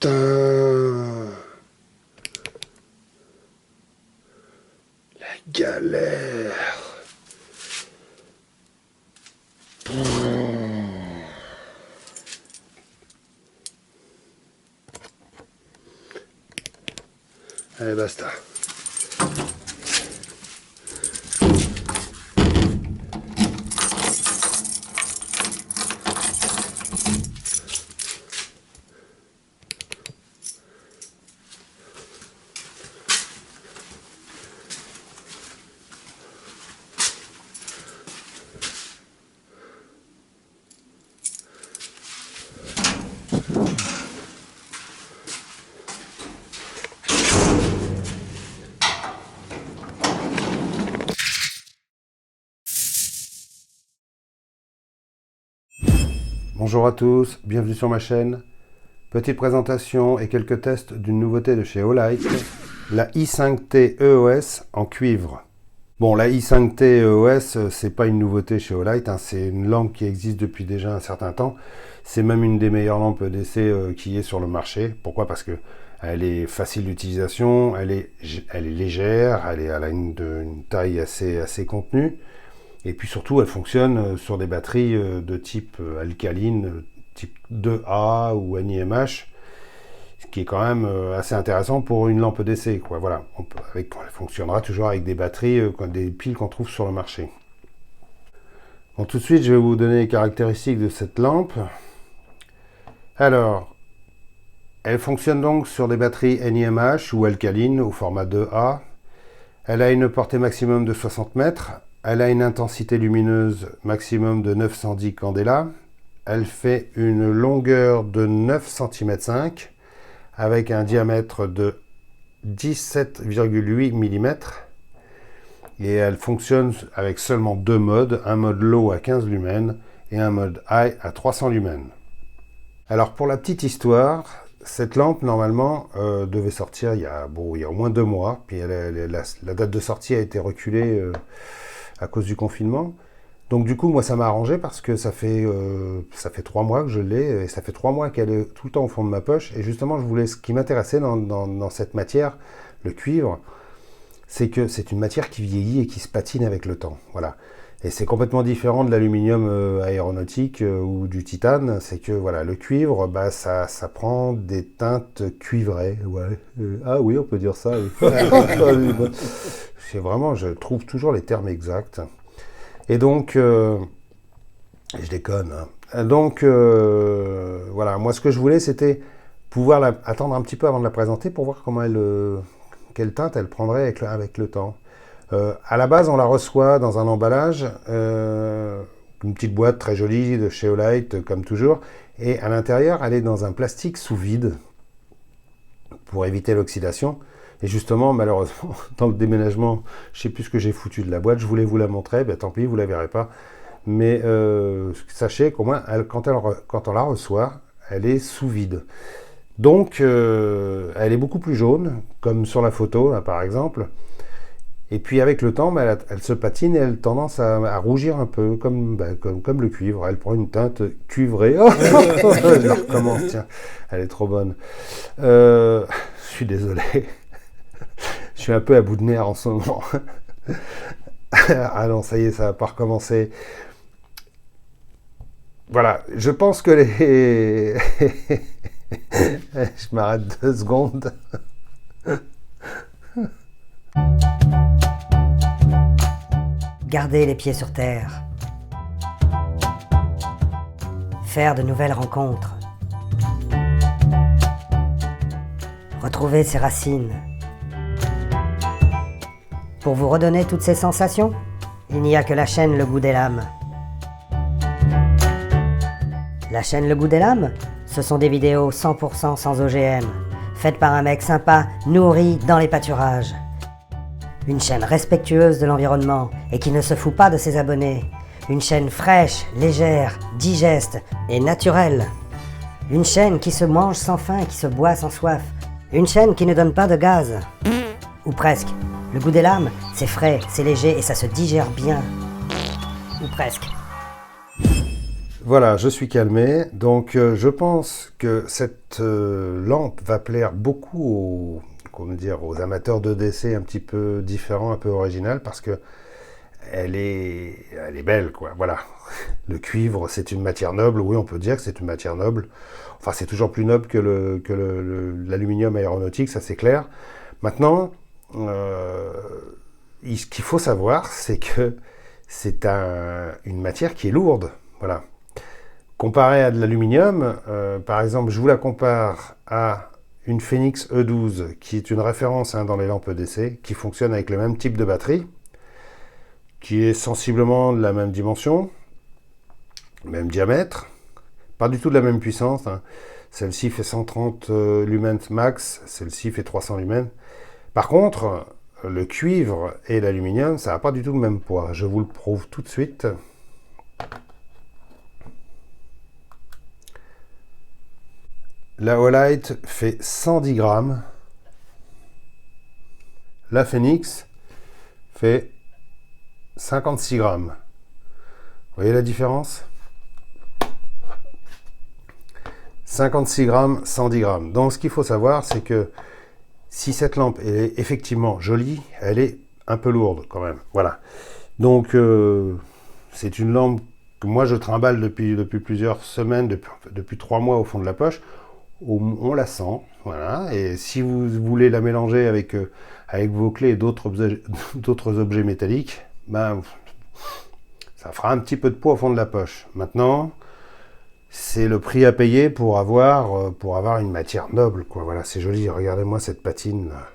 putain! La galère! Allez, basta. Bonjour à tous, bienvenue sur ma chaîne. Petite présentation et quelques tests d'une nouveauté de chez Olight, la i5T EOS en cuivre. Bon, la i5T EOS, c'est pas une nouveauté chez Olight, hein, c'est une lampe qui existe depuis déjà un certain temps. C'est même une des meilleures lampes d'essai qui est sur le marché. Pourquoi? Parce que elle est facile d'utilisation, elle est légère, elle a une taille assez contenue. Et puis surtout, elle fonctionne sur des batteries de type alcaline, type 2A ou NiMH, ce qui est quand même assez intéressant pour une lampe d'essai. Voilà, elle fonctionnera toujours avec des batteries, des piles qu'on trouve sur le marché. Bon, tout de suite, je vais vous donner les caractéristiques de cette lampe. Alors, elle fonctionne donc sur des batteries NiMH ou alcalines au format 2A. Elle a une portée maximum de 60 mètres. Elle a une intensité lumineuse maximum de 910 candela. Elle fait une longueur de 9 cm 5 avec un diamètre de 17,8 mm. Et elle fonctionne avec seulement deux modes, un mode low à 15 lumens et un mode high à 300 lumens. Alors pour la petite histoire, cette lampe normalement devait sortir il y a au moins 2 mois. Puis la date de sortie a été reculée à cause du confinement. Donc du coup, moi, ça m'a arrangé parce que ça fait 3 mois que je l'ai, et ça fait 3 mois qu'elle est tout le temps au fond de ma poche. Et justement, ce qui m'intéressait dans cette matière, le cuivre, c'est que c'est une matière qui vieillit et qui se patine avec le temps. Voilà. Et c'est complètement différent de l'aluminium aéronautique ou du titane. C'est que voilà, le cuivre, ça prend des teintes cuivrées. Ouais. Ah oui, on peut dire ça. Oui. C'est vraiment, je trouve toujours les termes exacts. Et donc, je déconne. Hein. Donc, voilà, moi ce que je voulais, c'était pouvoir attendre un petit peu avant de la présenter pour voir comment quelle teinte elle prendrait avec le temps. À la base, on la reçoit dans un emballage, une petite boîte très jolie de chez Olight, comme toujours. Et à l'intérieur, elle est dans un plastique sous vide pour éviter l'oxydation. Et justement, malheureusement, dans le déménagement, je ne sais plus ce que j'ai foutu de la boîte, je voulais vous la montrer, tant pis, vous ne la verrez pas. Mais sachez qu'au moins, quand on la reçoit, elle est sous vide. Donc, elle est beaucoup plus jaune, comme sur la photo, là, par exemple. Et puis avec le temps, elle se patine et elle a tendance à rougir un peu, comme le cuivre. Elle prend une teinte cuivrée. Oh, je la recommence, tiens, elle est trop bonne. Je suis désolé. Je suis un peu à bout de nerfs en ce moment. Ah non, ça y est, ça va pas recommencer. Voilà, je pense que je m'arrête 2 secondes. Garder les pieds sur terre. Faire de nouvelles rencontres. Retrouver ses racines. Pour vous redonner toutes ces sensations, il n'y a que la chaîne Le Goût des Lames. La chaîne Le Goût des Lames, ce sont des vidéos 100% sans OGM, faites par un mec sympa, nourri dans les pâturages. Une chaîne respectueuse de l'environnement et qui ne se fout pas de ses abonnés. Une chaîne fraîche, légère, digeste et naturelle. Une chaîne qui se mange sans faim et qui se boit sans soif. Une chaîne qui ne donne pas de gaz. Ou presque. Le Goût des Lames, c'est frais, c'est léger et ça se digère bien. Ou presque. Voilà, je suis calmé. Donc, je pense que cette lampe va plaire beaucoup comment dire, aux amateurs de DC un petit peu différents, un peu original, parce que elle est belle, quoi. Voilà. Le cuivre, c'est une matière noble. Oui, on peut dire que c'est une matière noble. Enfin, c'est toujours plus noble que l'aluminium aéronautique, ça c'est clair. Maintenant, ce qu'il faut savoir, c'est que c'est une matière qui est lourde. Voilà. Comparé à de l'aluminium, par exemple, je vous la compare à une Phoenix E12, qui est une référence dans les lampes EDC, qui fonctionne avec le même type de batterie, qui est sensiblement de la même dimension, même diamètre, pas du tout de la même puissance. Celle-ci fait 130 lumens max, celle-ci fait 300 lumens. Par contre, le cuivre et l'aluminium, ça n'a pas du tout le même poids. Je vous le prouve tout de suite. La Olight fait 110 grammes. La Phoenix fait 56 grammes. Vous voyez la différence? 56 grammes, 110 grammes. Donc ce qu'il faut savoir, c'est que si cette lampe est effectivement jolie, elle est un peu lourde quand même. Voilà. Donc c'est une lampe que moi je trimballe depuis plusieurs semaines, depuis 3 mois au fond de la poche. On la sent, voilà. Et si vous voulez la mélanger avec vos clés et d'autres objets métalliques, ben, ça fera un petit peu de poids au fond de la poche. Maintenant, c'est le prix à payer pour avoir une matière noble, quoi. Voilà, c'est joli. Regardez-moi cette patine là.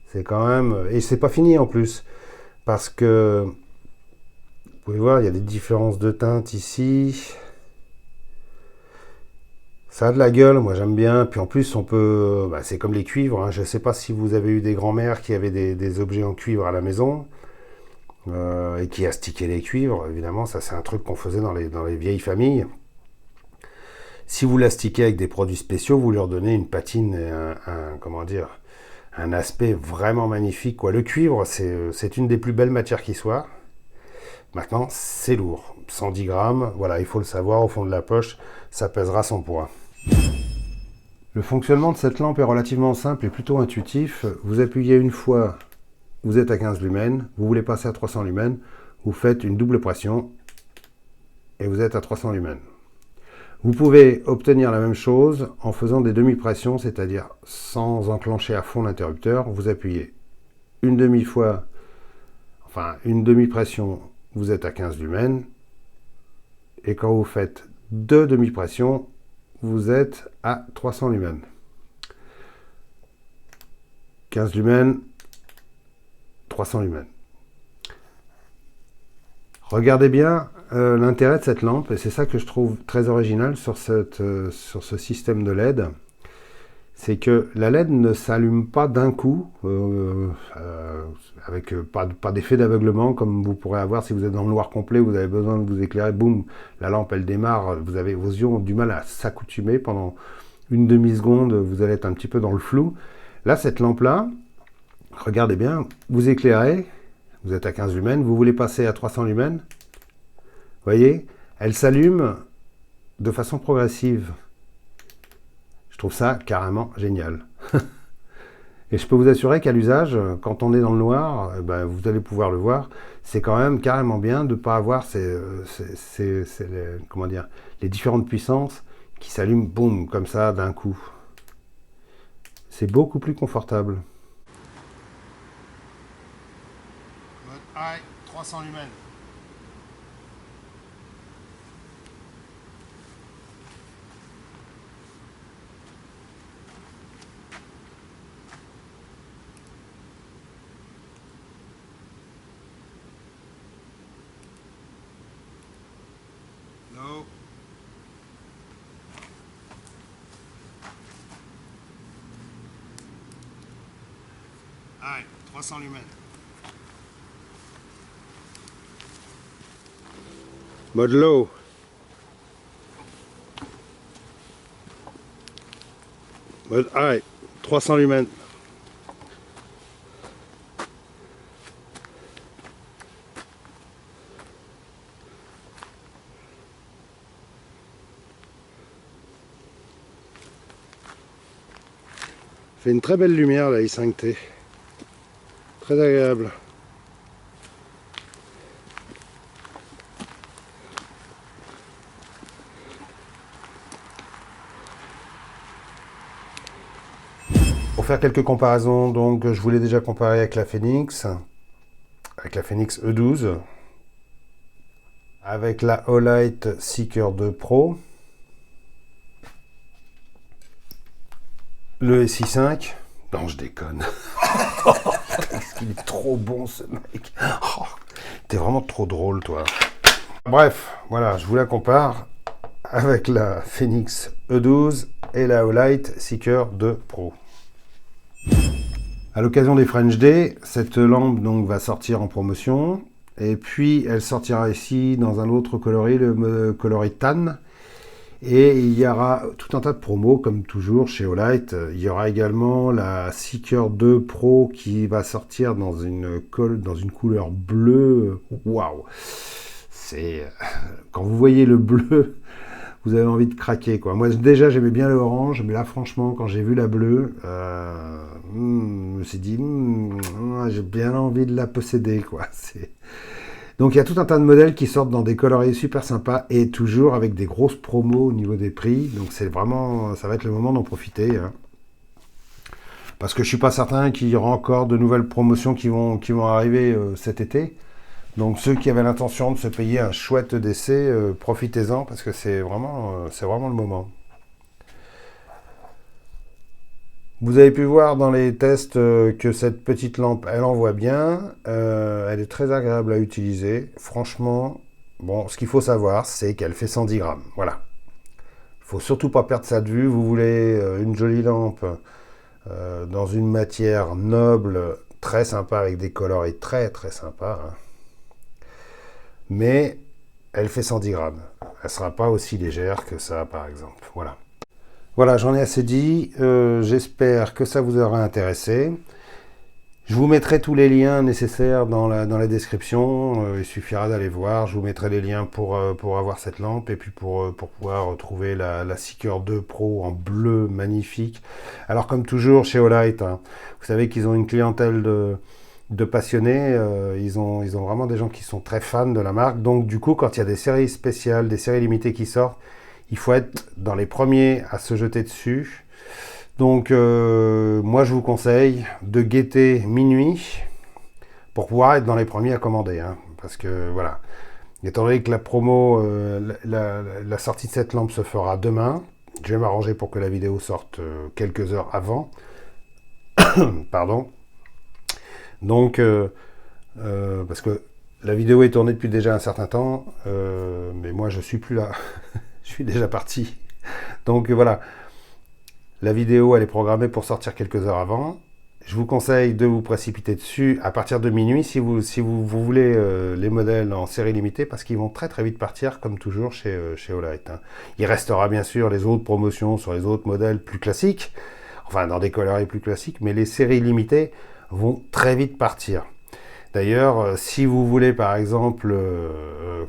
C'est quand même, et c'est pas fini en plus, parce que vous pouvez voir, il y a des différences de teinte ici. Ça a de la gueule, moi j'aime bien. Puis en plus, on peut, c'est comme les cuivres. Je ne sais pas si vous avez eu des grands-mères qui avaient des objets en cuivre à la maison et qui astiquaient les cuivres. Évidemment, ça c'est un truc qu'on faisait dans les vieilles familles. Si vous l'astiquez avec des produits spéciaux, vous leur donnez une patine et comment dire, un aspect vraiment magnifique, quoi. Le cuivre, c'est une des plus belles matières qui soit. Maintenant, c'est lourd. 110 grammes, voilà, il faut le savoir, au fond de la poche, ça pèsera son poids. Le fonctionnement de cette lampe est relativement simple et plutôt intuitif. Vous appuyez une fois, vous êtes à 15 lumens, vous voulez passer à 300 lumens, vous faites une double pression et vous êtes à 300 lumens. Vous pouvez obtenir la même chose en faisant des demi-pressions, c'est-à-dire sans enclencher à fond l'interrupteur. Vous appuyez une demi-fois, enfin une demi-pression, vous êtes à 15 lumens. Et quand vous faites deux demi-pressions, vous êtes à 300 lumens. 15 lumens, 300 lumens. Regardez bien l'intérêt de cette lampe, et c'est ça que je trouve très original sur ce système de LED. C'est que la LED ne s'allume pas d'un coup, avec pas d'effet d'aveuglement comme vous pourrez avoir si vous êtes dans le noir complet, vous avez besoin de vous éclairer, boum, la lampe elle démarre, vos yeux ont du mal à s'accoutumer, pendant une demi-seconde, vous allez être un petit peu dans le flou. Là, cette lampe-là, regardez bien, vous éclairez, vous êtes à 15 lumens, vous voulez passer à 300 lumens, vous voyez, elle s'allume de façon progressive. Je trouve ça carrément génial. Et je peux vous assurer qu'à l'usage, quand on est dans le noir, vous allez pouvoir le voir, c'est quand même carrément bien de ne pas avoir comment dire, les différentes puissances qui s'allument, boum, comme ça, d'un coup. C'est beaucoup plus confortable. Mode high, 300 lumens. Low. High, 300 lumens. Mode low. Mode high, 300 lumens. Fait une très belle lumière la i5T. Très agréable. Pour faire quelques comparaisons, donc je vous l'ai déjà comparé avec la Phoenix E12, avec la Olight Seeker 2 Pro, le SI5. Non, je déconne. Est-ce qu'il est trop bon ce mec. Oh, t'es vraiment trop drôle toi. Bref, voilà, je vous la compare avec la Phoenix E12 et la Olight Seeker 2 Pro. À l'occasion des French Day, cette lampe donc va sortir en promotion. Et puis elle sortira ici dans un autre coloris, le coloris tan. Et il y aura tout un tas de promos, comme toujours chez Olight. Il y aura également la Seeker 2 Pro qui va sortir dans une couleur bleue. Waouh! C'est quand vous voyez le bleu, vous avez envie de craquer, quoi. Moi déjà j'aimais bien le orange, mais là franchement quand j'ai vu la bleue, je me suis dit j'ai bien envie de la posséder, quoi. Donc il y a tout un tas de modèles qui sortent dans des coloris super sympas et toujours avec des grosses promos au niveau des prix. Donc c'est vraiment, ça va être le moment d'en profiter, hein. Parce que je suis pas certain qu'il y aura encore de nouvelles promotions qui vont arriver cet été. Donc ceux qui avaient l'intention de se payer un chouette d'essai, profitez-en parce que c'est vraiment le moment. Vous avez pu voir dans les tests que cette petite lampe, elle envoie bien. Elle est très agréable à utiliser. Franchement, bon, ce qu'il faut savoir, c'est qu'elle fait 110 grammes. Voilà. Il faut surtout pas perdre ça de vue. Vous voulez une jolie lampe dans une matière noble, très sympa, avec des coloris très très sympas, hein. Mais elle fait 110 grammes. Elle ne sera pas aussi légère que ça, par exemple. Voilà. Voilà, j'en ai assez dit. J'espère que ça vous aura intéressé. Je vous mettrai tous les liens nécessaires dans la description. Il suffira d'aller voir. Je vous mettrai les liens pour avoir cette lampe et puis pour pouvoir retrouver la Seeker 2 Pro en bleu magnifique. Alors comme toujours chez Olight, hein, vous savez qu'ils ont une clientèle de passionnés. Ils ont vraiment des gens qui sont très fans de la marque. Donc du coup, quand il y a des séries spéciales, des séries limitées qui sortent, il faut être dans les premiers à se jeter dessus. Donc moi je vous conseille de guetter minuit pour pouvoir être dans les premiers à commander, hein, parce que voilà, étant donné que la promo, la sortie de cette lampe se fera demain, je vais m'arranger pour que la vidéo sorte quelques heures avant. Pardon. Donc parce que la vidéo est tournée depuis déjà un certain temps, mais moi je suis plus là, je suis déjà parti. Donc voilà. La vidéo, elle est programmée pour sortir quelques heures avant. Je vous conseille de vous précipiter dessus à partir de minuit si vous voulez les modèles en série limitée parce qu'ils vont très très vite partir comme toujours chez Olight, hein. Il restera bien sûr les autres promotions sur les autres modèles plus classiques, enfin dans des coloris plus classiques, mais les séries limitées vont très vite partir. D'ailleurs, si vous voulez par exemple,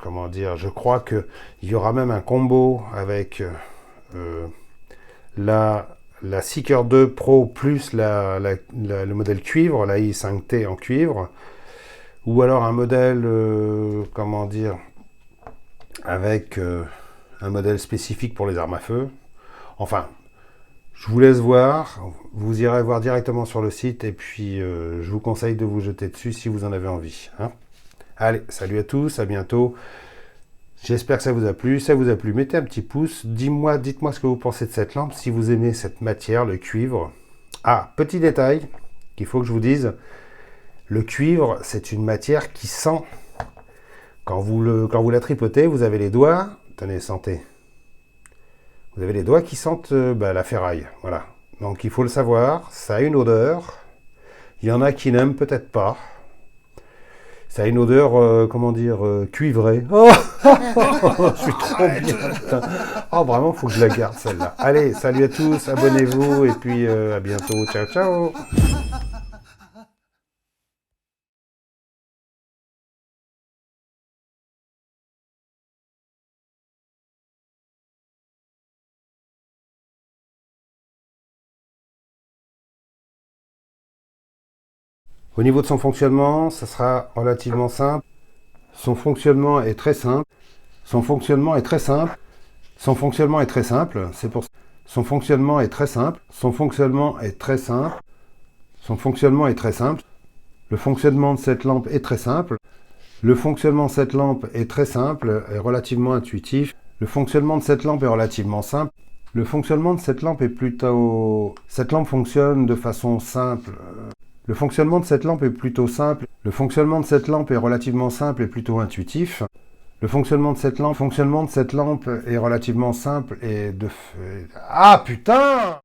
comment dire, je crois qu'il y aura même un combo avec la Seeker 2 Pro plus le modèle cuivre, la i5T en cuivre, ou alors un modèle, comment dire, avec un modèle spécifique pour les armes à feu. Enfin, je vous laisse voir, vous irez voir directement sur le site et puis je vous conseille de vous jeter dessus si vous en avez envie, hein. Allez, salut à tous, à bientôt. J'espère que ça vous a plu. Si ça vous a plu, mettez un petit pouce. Dites-moi ce que vous pensez de cette lampe, si vous aimez cette matière, le cuivre. Ah, petit détail qu'il faut que je vous dise. Le cuivre, c'est une matière qui sent. Quand vous la tripotez, vous avez les doigts. Tenez, sentez. Vous avez les doigts qui sentent la ferraille. Voilà. Donc il faut le savoir. Ça a une odeur. Il y en a qui n'aiment peut-être pas. Ça a une odeur, comment dire, cuivrée. Oh, je suis trop bien, putain. Oh, vraiment, faut que je la garde, celle-là. Allez, salut à tous, abonnez-vous, et puis à bientôt. Ciao, ciao. Au niveau de son fonctionnement, ça sera relativement simple. Son fonctionnement est très simple. Son fonctionnement est très simple. Son fonctionnement est très simple. C'est pour son fonctionnement est très simple. Son fonctionnement est très simple. Son fonctionnement est très simple. Le fonctionnement de cette lampe est très simple. Le fonctionnement de cette lampe est très simple et relativement intuitif. Le fonctionnement de cette lampe est relativement simple. Le fonctionnement de cette lampe est plutôt... Cette lampe fonctionne de façon simple. Le fonctionnement de cette lampe est plutôt simple. Le fonctionnement de cette lampe est relativement simple et plutôt intuitif. Le fonctionnement de cette lampe est relativement simple et de... Ah putain!